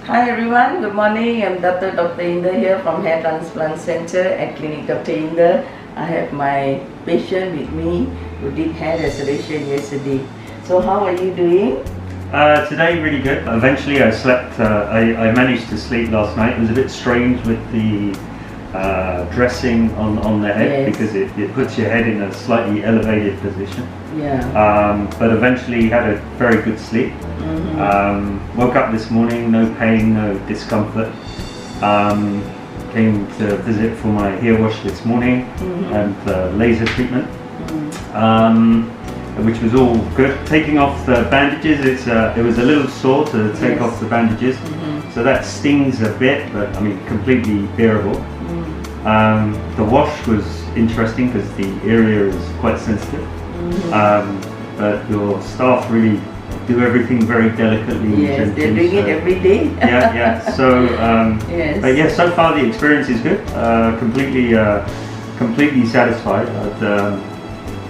Hi everyone, good morning. I'm Dr. Inder here from Hair Transplant Center at Clinic Dr. Inder. I have my patient with me who did hair restoration yesterday. So how are you doing? Today really good. Eventually I slept, I managed to sleep last night. It was a bit strange with the dressing on the head, yes, because it puts your head in a slightly elevated position. Yeah. But eventually had a very good sleep. Woke up this morning, no pain, no discomfort. Came to visit for my hair wash this morning and laser treatment, which was all good. Taking off the bandages, it was a little sore to take off the bandages, so that stings a bit, but I mean completely bearable. The wash was interesting because the area is quite sensitive, but your staff really do everything very delicately. Yes, they're doing it every day. Yeah. So, yes. But yeah, so far the experience is good. Completely satisfied.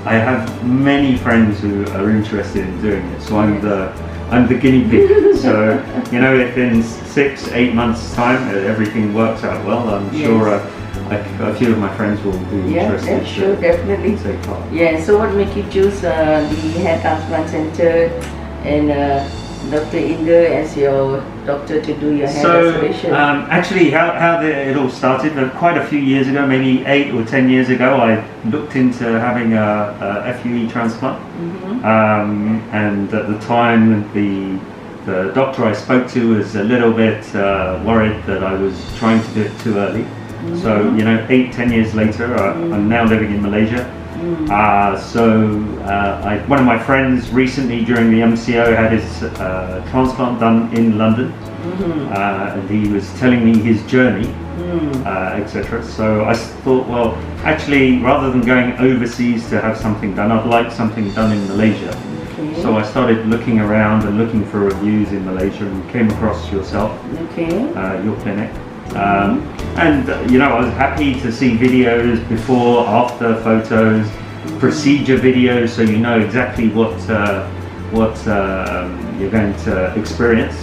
I have many friends who are interested in doing it, so I'm the guinea pig. So you know, if in 6-8 months' time everything works out well, I'm sure a few of my friends will be interested. Yeah, sure, definitely. Take part. Yeah. So what made you choose the Hair Transplant Center and Dr. Inder as your doctor to do your hair restoration? Actually, how it all started, quite a few years ago, maybe 8 or 10 years ago, I looked into having a FUE transplant. And at the time, the doctor I spoke to was a little bit worried that I was trying to do it too early. So, you know, 8-10 years later, I'm now living in Malaysia. One of my friends recently during the MCO had his transplant done in London, and he was telling me his journey, etc. So I thought, well, actually, rather than going overseas to have something done, I'd like something done in Malaysia. So I started looking around and looking for reviews in Malaysia and came across yourself, your clinic. And you know, I was happy to see videos before, after photos, procedure videos, so you know exactly what you're going to experience.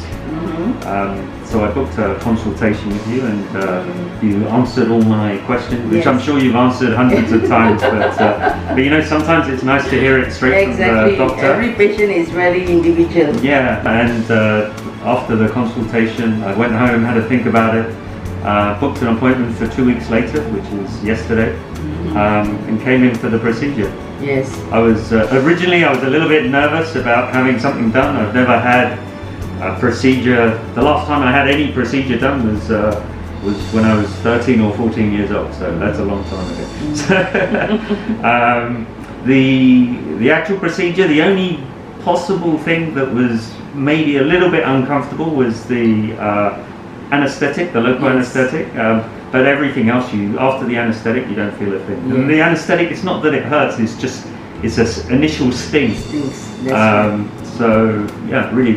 So I booked a consultation with you, and you answered all my questions, which I'm sure you've answered hundreds of times. But you know, sometimes it's nice to hear it straight from the doctor. Every patient is very individual. Yeah, and after the consultation, I went home, had to think about it. Booked an appointment for 2 weeks later, which was yesterday, and came in for the procedure. Yes. I was originally I was a little bit nervous about having something done. I've never had a procedure. The last time I had any procedure done was when I was 13 or 14 years old. So that's a long time ago. The actual procedure, the only possible thing that was maybe a little bit uncomfortable was the anesthetic, the local anesthetic, but everything else, after the anesthetic, you don't feel a thing. And the anesthetic, it's not that it hurts; it's an initial sting. So yeah, really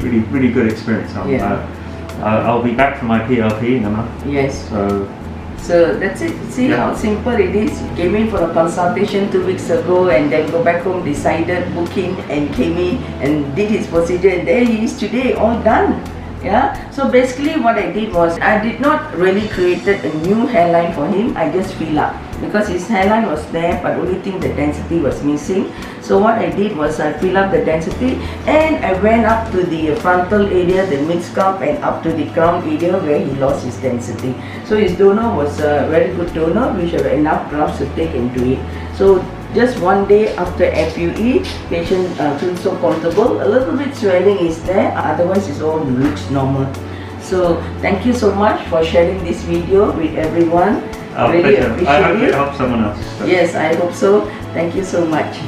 good experience. I'll be back for my PRP in a month. Yes. So that's it. See how simple it is. You came in for a consultation 2 weeks ago, and then go back home, decided, booked in, and came in and did his procedure, and there he is today, all done. Yeah, so basically what I did was, I did not really created a new hairline for him. I just fill up, because his hairline was there, but only thing the density was missing. So what I did was I fill up the density, and I went up to the frontal area, the mid scalp, and up to the crown area where he lost his density. So his donor was a very good donor, which have enough grafts to take and do it. So just 1 day after FUE, patient feels so comfortable. A little bit swelling is there, otherwise it all looks normal. So thank you so much for sharing this video with everyone. Really appreciate it. I hope it helps someone else. Yes, I hope so. Thank you so much.